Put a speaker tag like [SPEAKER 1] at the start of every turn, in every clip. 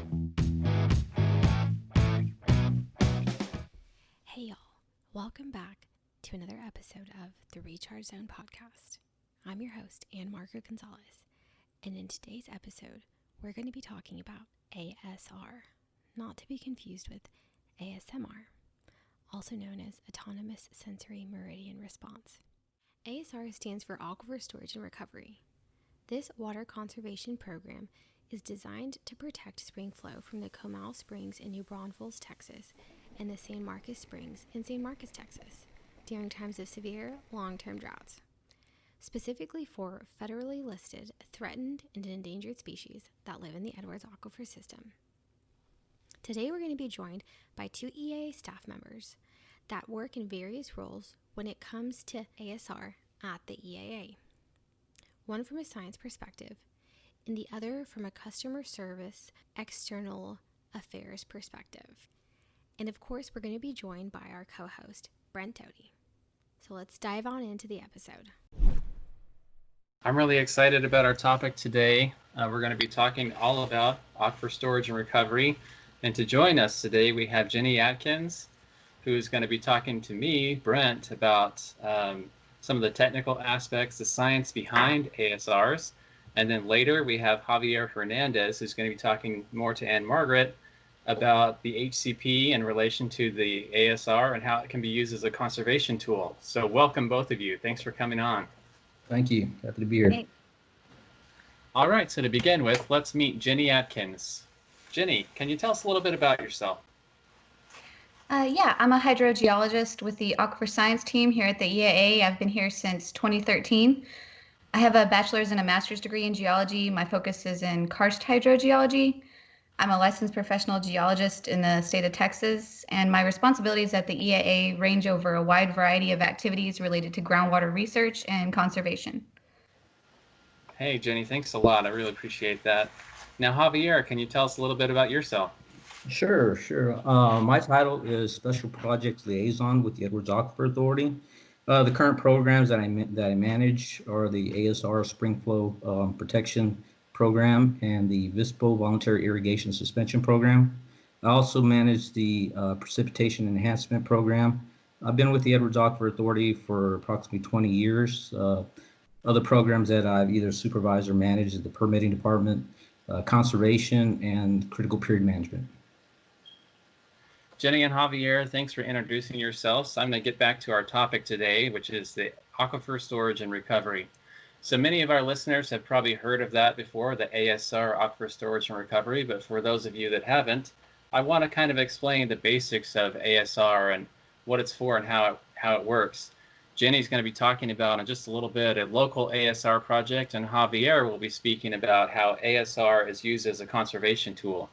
[SPEAKER 1] Hey y'all, welcome back to another episode of the Recharge Zone podcast. I'm your host, Ann-Margaret Gonzalez, and in today's episode, we're going to be talking about ASR, not to be confused with ASMR, also known as Autonomous Sensory Meridian Response. ASR stands for Aquifer Storage and Recovery. This water conservation program is designed to protect spring flow from the Comal Springs in New Braunfels, Texas, and the San Marcos Springs in San Marcos, Texas, during times of severe long-term droughts, specifically for federally listed threatened and endangered species that live in the Edwards Aquifer system. Today we're going to be joined by two EAA staff members that work in various roles when it comes to ASR at the EAA. One from a science perspective, and the other from a customer service, external affairs perspective. And of course, we're going to be joined by our co-host, Brent Doty. So let's dive on into the episode.
[SPEAKER 2] I'm really excited about our topic today. We're going to be talking all about aquifer storage and recovery. And to join us today, we have Jenny Adkins, who's going to be talking to me, Brent, about some of the technical aspects, the science behind ASRs. And then later we have Javier Hernandez, who's going to be talking more to Ann-Margaret about the HCP in relation to the ASR and how it can be used as a conservation tool. So welcome both of you. Thanks for coming on.
[SPEAKER 3] Thank you. Happy to be here.
[SPEAKER 1] Thanks.
[SPEAKER 2] All right, so to begin with, let's meet Jenny Adkins. Jenny, can you tell us a little bit about yourself?
[SPEAKER 4] Yeah, I'm a hydrogeologist with the Aquifer Science team here at the EAA. I've been here since 2013. I have a bachelor's and a master's degree in geology. My focus is in karst hydrogeology. I'm a licensed professional geologist in the state of Texas, and my responsibilities at the EAA range over a wide variety of activities related to groundwater research and conservation.
[SPEAKER 2] Hey, Jenny, thanks a lot. I really appreciate that. Now, Javier, can you tell us a little bit about yourself?
[SPEAKER 3] Sure. My title is Special Projects Liaison with the Edwards Aquifer Authority. The current programs that I manage are the ASR Spring Flow Protection Program and the VISPO Voluntary Irrigation Suspension Program. I also manage the Precipitation Enhancement Program. I've been with the Edwards Aquifer Authority for approximately 20 years. Other programs that I've either supervised or managed is the Permitting Department, Conservation, and Critical Period Management.
[SPEAKER 2] Jenny and Javier, thanks for introducing yourselves. I'm going to get back to our topic today, which is the aquifer storage and recovery. So many of our listeners have probably heard of that before, the ASR, aquifer storage and recovery, but for those of you that haven't, I want to kind of explain the basics of ASR and what it's for and how it works. Jenny's going to be talking about in just a little bit a local ASR project, and Javier will be speaking about how ASR is used as a conservation tool.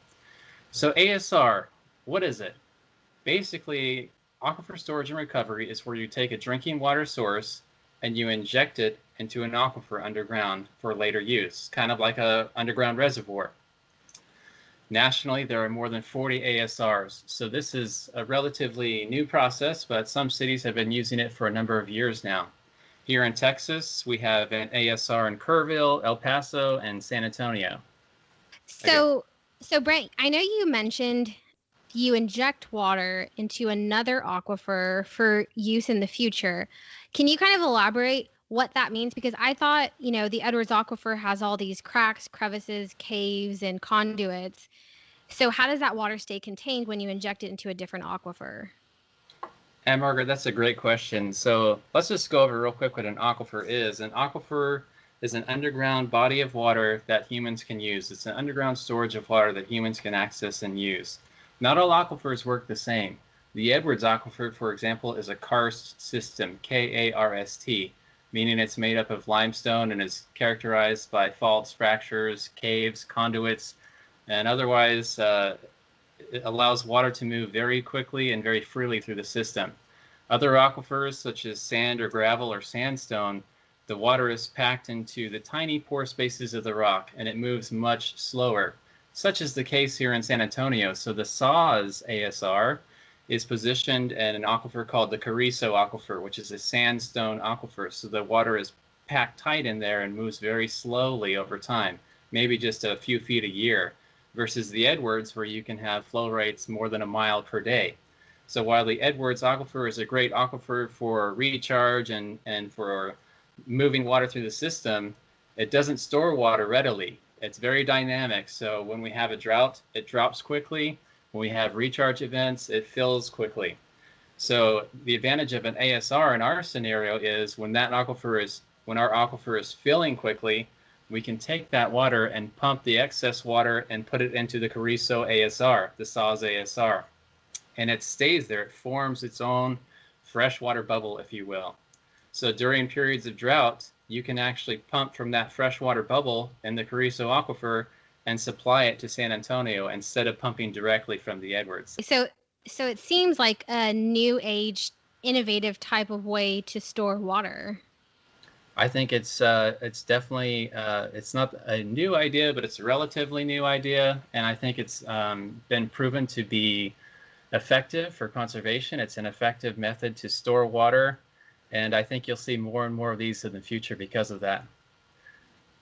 [SPEAKER 2] So ASR, what is it? Basically, aquifer storage and recovery is where you take a drinking water source and you inject it into an aquifer underground for later use, kind of like an underground reservoir. Nationally, there are more than 40 ASRs, so this is a relatively new process, but some cities have been using it for a number of years now. Here in Texas, we have an ASR in Kerrville, El Paso, and San Antonio.
[SPEAKER 1] So Brent, I know you mentioned you inject water into another aquifer for use in the future. Can you kind of elaborate what that means? Because I thought, the Edwards Aquifer has all these cracks, crevices, caves, and conduits. So how does that water stay contained when you inject it into a different aquifer?
[SPEAKER 2] Ann-Margaret, that's a great question. So let's just go over real quick what an aquifer is. An aquifer is an underground body of water that humans can use. It's an underground storage of water that humans can access and use. Not all aquifers work the same. The Edwards Aquifer, for example, is a karst system, K-A-R-S-T, meaning it's made up of limestone and is characterized by faults, fractures, caves, conduits, and otherwise it allows water to move very quickly and very freely through the system. Other aquifers, such as sand or gravel or sandstone, the water is packed into the tiny pore spaces of the rock and it moves much slower. Such is the case here in San Antonio. So the SAWS ASR is positioned in an aquifer called the Carrizo Aquifer, which is a sandstone aquifer. So the water is packed tight in there and moves very slowly over time, maybe just a few feet a year. versus the Edwards, where you can have flow rates more than a mile per day. So while the Edwards aquifer is a great aquifer for recharge and for moving water through the system, it doesn't store water readily. It's very dynamic. So when we have a drought, it drops quickly. When we have recharge events, it fills quickly. So the advantage of an ASR in our scenario is when our aquifer is filling quickly, we can take that water and pump the excess water and put it into the Carrizo ASR, the SAS ASR. And it stays there. It forms its own freshwater bubble, if you will. So during periods of drought, you can actually pump from that freshwater bubble in the Carrizo aquifer and supply it to San Antonio instead of pumping directly from the Edwards.
[SPEAKER 1] So it seems like a new age, innovative type of way to store water.
[SPEAKER 2] I think it's definitely, it's not a new idea, but it's a relatively new idea. And I think it's been proven to be effective for conservation. It's an effective method to store water. And I think you'll see more and more of these in the future because of that.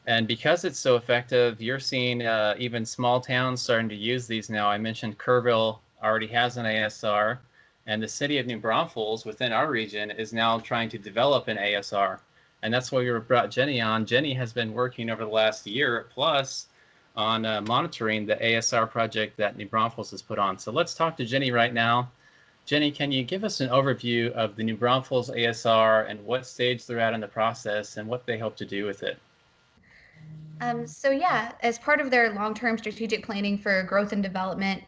[SPEAKER 2] And because it's so effective, you're seeing even small towns starting to use these now. I mentioned Kerrville already has an ASR, and the city of New Braunfels within our region is now trying to develop an ASR. And that's why we brought Jenny on. Jenny has been working over the last year plus on monitoring the ASR project that New Braunfels has put on. So let's talk to Jenny right now. Jenny, can you give us an overview of the New Braunfels ASR and what stage they're at in the process and what they hope to do with it?
[SPEAKER 4] So yeah, as part of their long-term strategic planning for growth and development,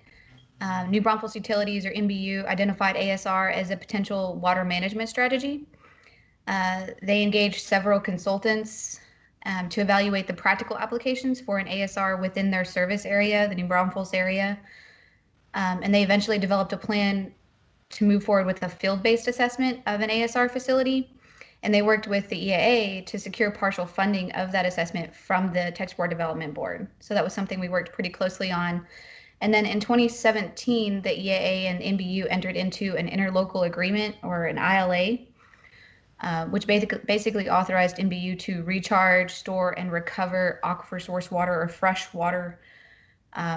[SPEAKER 4] New Braunfels Utilities, or NBU, identified ASR as a potential water management strategy. They engaged several consultants to evaluate the practical applications for an ASR within their service area, the New Braunfels area. And they eventually developed a plan to move forward with a field-based assessment of an ASR facility. And they worked with the EAA to secure partial funding of that assessment from the Texas Board Development Board. So that was something we worked pretty closely on. And then in 2017, the EAA and NBU entered into an interlocal agreement, or an ILA, which basically authorized NBU to recharge, store, and recover aquifer source water or fresh water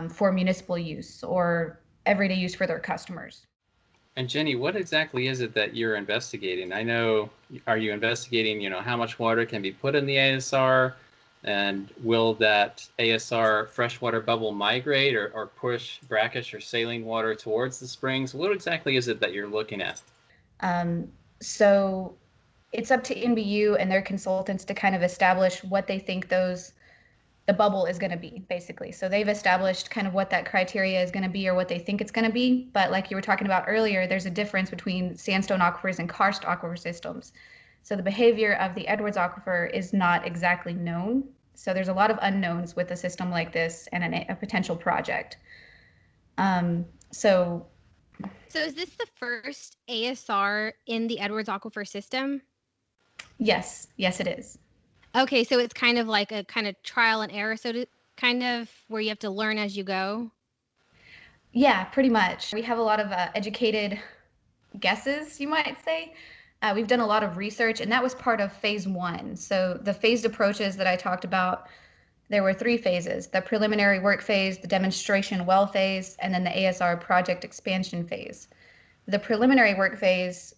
[SPEAKER 4] for municipal use or everyday use for their customers.
[SPEAKER 2] And Jenny, what exactly is it that you're investigating? I know, are you investigating, how much water can be put in the ASR? And will that ASR freshwater bubble migrate or push brackish or saline water towards the springs? What exactly is it that you're looking at?
[SPEAKER 4] So it's up to NBU and their consultants to kind of establish what they think the bubble is going to be, basically. So they've established kind of what that criteria is going to be or what they think it's going to be. But like you were talking about earlier, there's a difference between sandstone aquifers and karst aquifer systems. So the behavior of the Edwards aquifer is not exactly known. So there's a lot of unknowns with a system like this and a potential project. So
[SPEAKER 1] is this the first ASR in the Edwards aquifer system?
[SPEAKER 4] Yes, it is.
[SPEAKER 1] Okay, so it's kind of like a kind of trial and error, so kind of where you have to learn as you go?
[SPEAKER 4] Yeah, pretty much. We have a lot of educated guesses, you might say. We've done a lot of research, and that was part of phase 1. So the phased approaches that I talked about, there were 3 phases: the preliminary work phase, the demonstration well phase, and then the ASR project expansion phase. The preliminary work phase,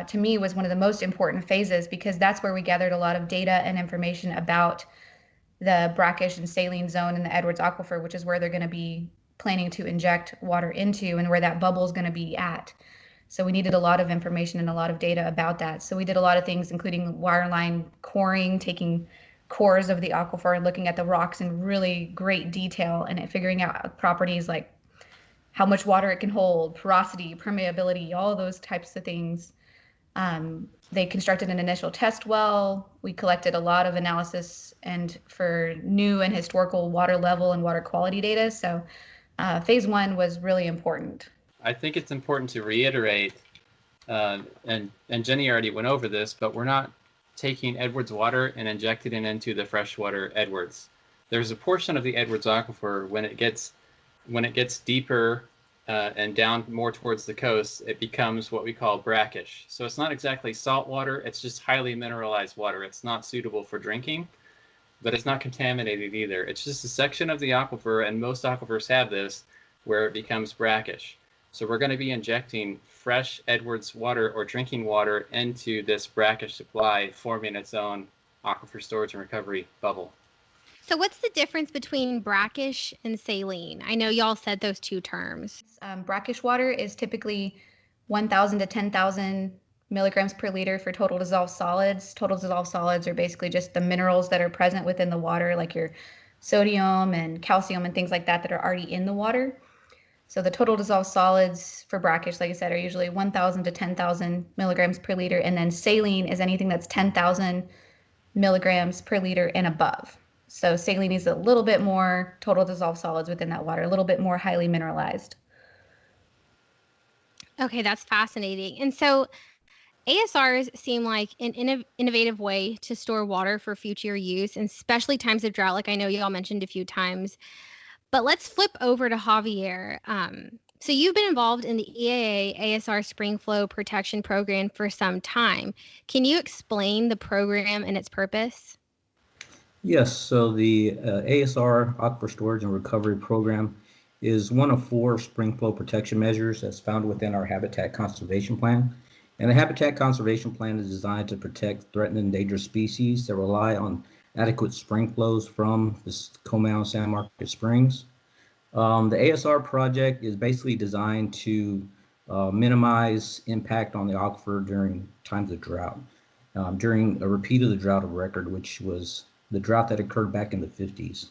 [SPEAKER 4] to me, was one of the most important phases because that's where we gathered a lot of data and information about the brackish and saline zone in the Edwards aquifer, which is where they're going to be planning to inject water into and where that bubble is going to be at. So we needed a lot of information and a lot of data about that. So we did a lot of things, including wireline coring, taking cores of the aquifer and looking at the rocks in really great detail and figuring out properties like how much water it can hold, porosity, permeability, all of those types of things. They constructed an initial test well. We collected a lot of analysis and for new and historical water level and water quality data. So phase 1 was really important.
[SPEAKER 2] I think it's important to reiterate, and Jenny already went over this, but we're not taking Edwards water and injecting it into the freshwater Edwards. There's a portion of the Edwards aquifer when it gets deeper and down more towards the coast, it becomes what we call brackish. So it's not exactly salt water, it's just highly mineralized water. It's not suitable for drinking. but it's not contaminated either. It's just a section of the aquifer, and most aquifers have this, where it becomes brackish. So we're going to be injecting fresh Edwards water or drinking water into this brackish supply, forming its own aquifer storage and recovery bubble.
[SPEAKER 1] So what's the difference between brackish and saline? I know y'all said those two terms.
[SPEAKER 4] Brackish water is typically 1,000 to 10,000 milligrams per liter for total dissolved solids. Total dissolved solids are basically just the minerals that are present within the water, like your sodium and calcium and things like that are already in the water. So the total dissolved solids for brackish, like I said, are usually 1,000 to 10,000 milligrams per liter. And then saline is anything that's 10,000 milligrams per liter and above. So saline is a little bit more total dissolved solids within that water, a little bit more highly mineralized.
[SPEAKER 1] Okay, that's fascinating. And so ASRs seem like an innovative way to store water for future use, and especially times of drought, like I know y'all mentioned a few times. But let's flip over to Javier. So you've been involved in the EAA ASR Spring Flow Protection Program for some time. Can you explain the program and its purpose?
[SPEAKER 3] Yes, so the ASR Aquifer Storage and Recovery Program is one of 4 spring flow protection measures that's found within our Habitat Conservation Plan. And the Habitat Conservation Plan is designed to protect threatened and endangered species that rely on adequate spring flows from the Comal and San Marcos Springs. The ASR project is basically designed to minimize impact on the aquifer during times of drought, during a repeat of the drought of record, which was the drought that occurred back in the 50s.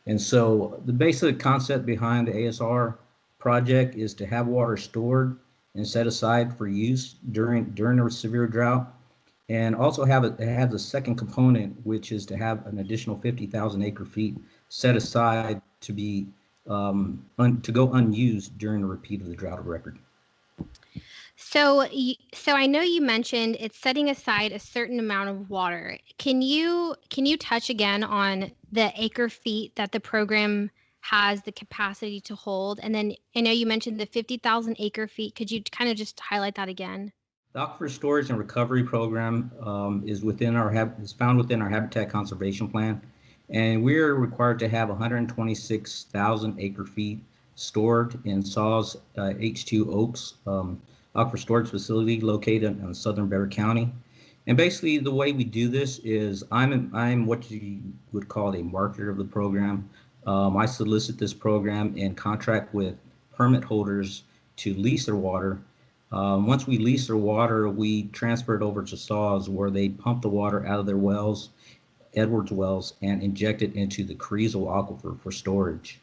[SPEAKER 3] And so the basic concept behind the ASR project is to have water stored and set aside for use during a severe drought, and also have the second component, which is to have an additional 50,000 acre feet set aside to be to go unused during a repeat of the drought of record.
[SPEAKER 1] So I know you mentioned it's setting aside a certain amount of water. Can you touch again on the acre feet that the program has the capacity to hold? And then I know you mentioned the 50,000 acre feet. Could you kind of just highlight that again?
[SPEAKER 3] The Aquifer Storage and Recovery Program is found within our Habitat Conservation Plan, and we're required to have 126,000 acre feet stored in SAW's H2 Oaks Aquifer Storage Facility located in southern Bexar County. And basically, the way we do this is I'm what you would call a marketer of the program. I solicit this program and contract with permit holders to lease their water. Once we lease their water, we transfer it over to SAWS, where they pump the water out of their wells, Edwards wells, and inject it into the Carrizo Aquifer for storage.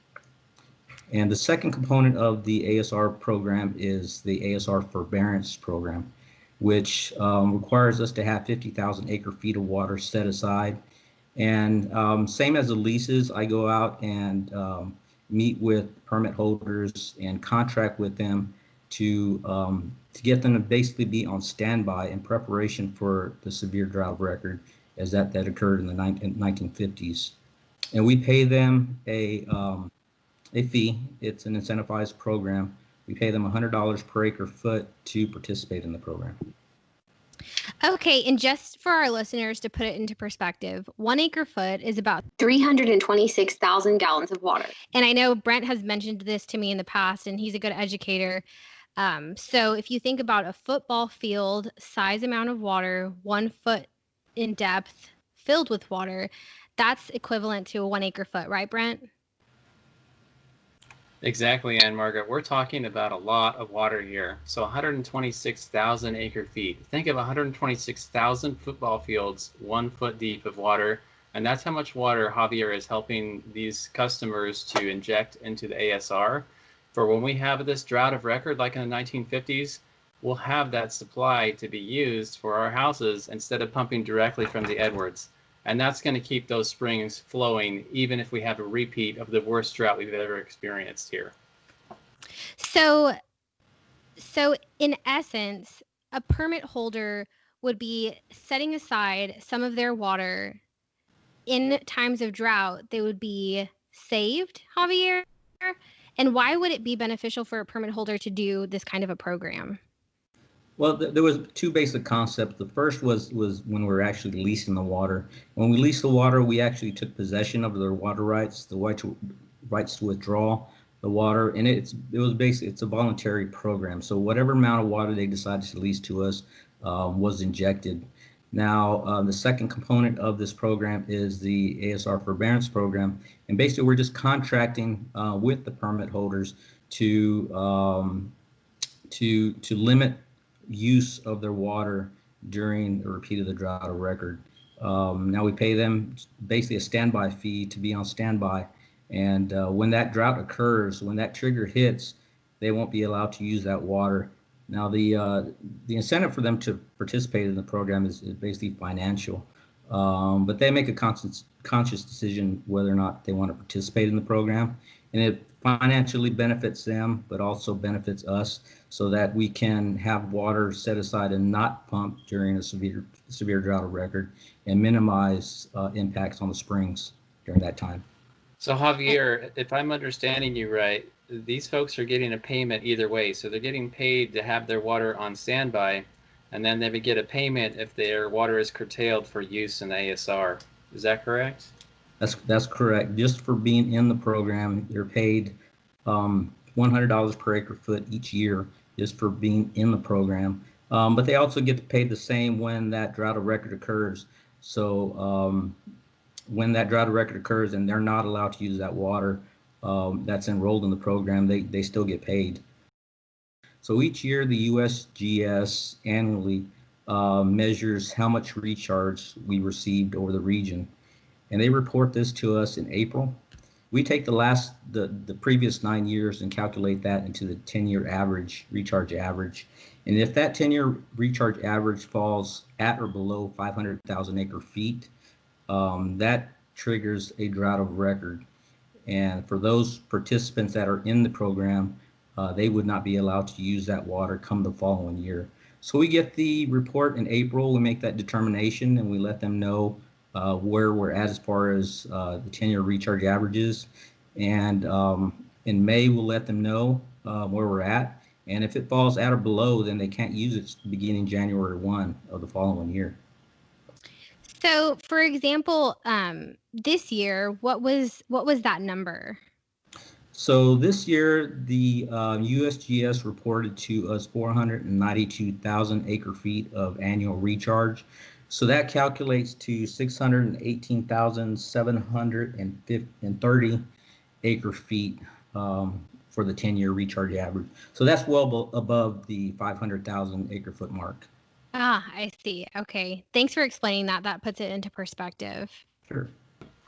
[SPEAKER 3] And the second component of the ASR program is the ASR Forbearance Program, which requires us to have 50,000 acre feet of water set aside. And same as the leases, I go out and meet with permit holders and contract with them to get them to basically be on standby in preparation for the severe drought record as that occurred in the 1950s. And we pay them a fee. It's an incentivized program. We pay them $100 per acre foot to participate in the program.
[SPEAKER 1] Okay, and just for our listeners to put it into perspective, 1 acre foot is about
[SPEAKER 5] 326,000 gallons of water.
[SPEAKER 1] And I know Brent has mentioned this to me in the past, and he's a good educator. So if you think about a football field size amount of water, 1 foot in depth filled with water, that's equivalent to a 1 acre foot, right, Brent?
[SPEAKER 2] Exactly, Ann-Margaret. We're talking about a lot of water here. So 126,000 acre feet. Think of 126,000 football fields, 1 foot deep of water. And that's how much water Javier is helping these customers to inject into the ASR. For when we have this drought of record, like in the 1950s, we'll have that supply to be used for our houses instead of pumping directly from the Edwards. And that's going to keep those springs flowing, even if we have a repeat of the worst drought we've ever experienced here.
[SPEAKER 1] So in essence, a permit holder would be setting aside some of their water in times of drought. They would be saved, Javier. And why would it be beneficial for a permit holder to do this kind of a program?
[SPEAKER 3] Well, there was two basic concepts. The first was when we were actually leasing the water. When we leased the water, we actually took possession of their water rights, rights to withdraw the water, and it was basically it's a voluntary program. So whatever amount of water they decided to lease to us was injected. Now, the second component of this program is the ASR forbearance program, and basically we're just contracting with the permit holders to limit use of their water during a repeat of the drought of record. Now we pay them basically a standby fee to be on standby, and when that drought occurs, when that trigger hits, they won't be allowed to use that water. Now the incentive for them to participate in the program is basically financial, but they make a conscious decision whether or not they want to participate in the program, and it financially benefits them, but also benefits us, so that we can have water set aside and not pump during a severe drought of record, and minimize impacts on the springs during that time.
[SPEAKER 2] So Javier, if I'm understanding you right, these folks are getting a payment either way. So they're getting paid to have their water on standby, and then they would get a payment if their water is curtailed for use in the ASR. Is that correct?
[SPEAKER 3] That's correct. Just for being in the program, you're paid $100 per acre foot each year just for being in the program. But they also get paid the same when that drought of record occurs. So when that drought of record occurs and they're not allowed to use that water that's enrolled in the program, they still get paid. So each year the USGS annually measures how much recharge we received over the region, and they report this to us in April. We take the previous 9 years and calculate that into the 10-year average, recharge average. And if that 10-year recharge average falls at or below 500,000 acre feet, that triggers a drought of record. And for those participants that are in the program, they would not be allowed to use that water come the following year. So we get the report in April, we make that determination, and we let them know where we're at as far as the 10-year recharge averages. And in May, we'll let them know where we're at. And if it falls at or below, then they can't use it beginning January 1 of the following year.
[SPEAKER 1] So, for example, this year, what was that number?
[SPEAKER 3] So this year, the USGS reported to us 492,000 acre feet of annual recharge. So that calculates to 618,730 acre feet for the 10-year recharge average. So that's well above the 500,000 acre foot mark.
[SPEAKER 1] Ah, I see. Okay. Thanks for explaining that. That puts it into perspective.
[SPEAKER 3] Sure.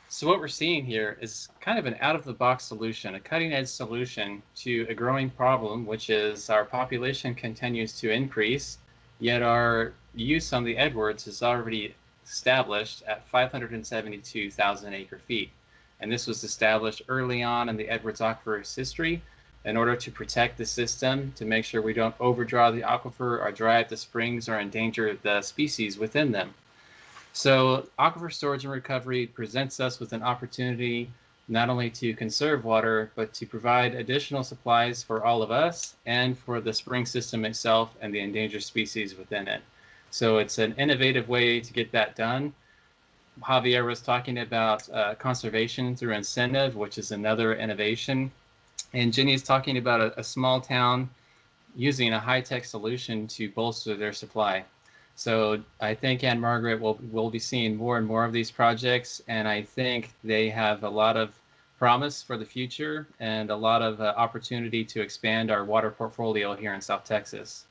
[SPEAKER 2] So what we're seeing here is kind of an out-of-the-box solution, a cutting-edge solution to a growing problem, which is our population continues to increase, yet our use on the Edwards is already established at 572,000 acre feet. And this was established early on in the Edwards Aquifer's history in order to protect the system, to make sure we don't overdraw the aquifer or dry up the springs or endanger the species within them. So Aquifer Storage and Recovery presents us with an opportunity not only to conserve water, but to provide additional supplies for all of us and for the spring system itself and the endangered species within it. So it's an innovative way to get that done. Javier was talking about conservation through incentive, which is another innovation. And Jenny is talking about a small town using a high-tech solution to bolster their supply. So I think Ann-Margaret will be seeing more and more of these projects, and I think they have a lot of promise for the future and a lot of opportunity to expand our water portfolio here in South Texas.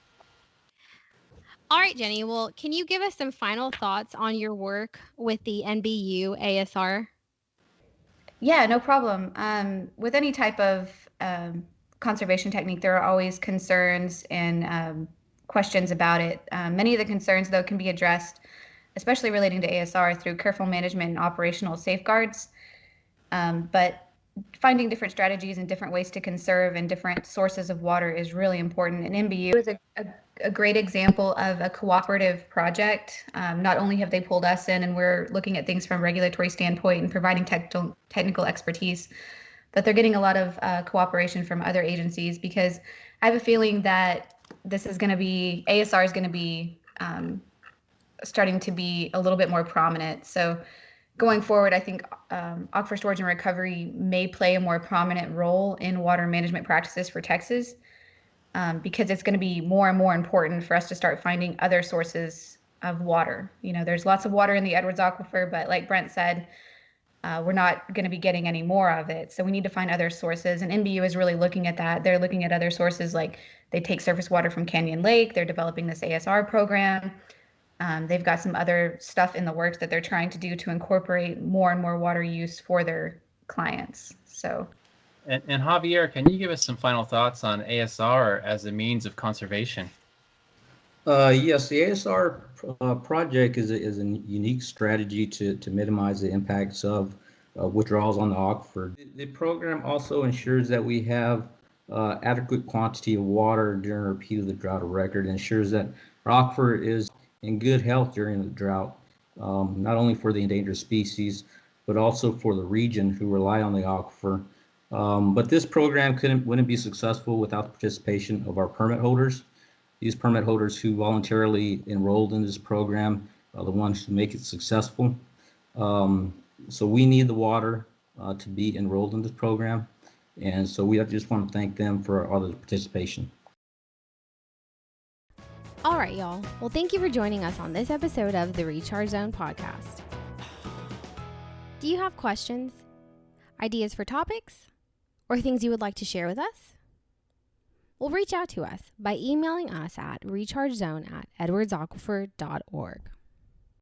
[SPEAKER 1] All right, Jenny. Well, can you give us some final thoughts on your work with the NBU ASR?
[SPEAKER 4] Yeah, no problem. With any type of conservation technique, there are always concerns and questions about it. Many of the concerns, though, can be addressed, especially relating to ASR, through careful management and operational safeguards. But finding different strategies and different ways to conserve and different sources of water is really important. And NBU is a great example of a cooperative project. Not only have they pulled us in and we're looking at things from a regulatory standpoint and providing technical expertise, but they're getting a lot of cooperation from other agencies, because I have a feeling that ASR is going to be starting to be a little bit more prominent. So going forward, I think aquifer storage and recovery may play a more prominent role in water management practices for Texas, because it's going to be more and more important for us to start finding other sources of water. There's lots of water in the Edwards Aquifer, but like Brent said, we're not going to be getting any more of it. So we need to find other sources. And NBU is really looking at that. They're looking at other sources, like they take surface water from Canyon Lake. They're developing this ASR program. They've got some other stuff in the works that they're trying to do to incorporate more and more water use for their clients. So.
[SPEAKER 2] And Javier, can you give us some final thoughts on ASR as a means of conservation?
[SPEAKER 3] Yes, the ASR project is a unique strategy to minimize the impacts of withdrawals on the aquifer. The program also ensures that we have adequate quantity of water during a repeat of the drought of record, and ensures that our aquifer is in good health during the drought, not only for the endangered species, but also for the region who rely on the aquifer. But this program wouldn't be successful without the participation of our permit holders. These permit holders who voluntarily enrolled in this program are the ones who make it successful. So we need the water to be enrolled in this program. And so we just want to thank them for all the participation.
[SPEAKER 1] All right, y'all. Well, thank you for joining us on this episode of the Recharge Zone podcast. Do you have questions, ideas for topics, or things you would like to share with us? Well, reach out to us by emailing us at rechargezone@edwardsaquifer.org.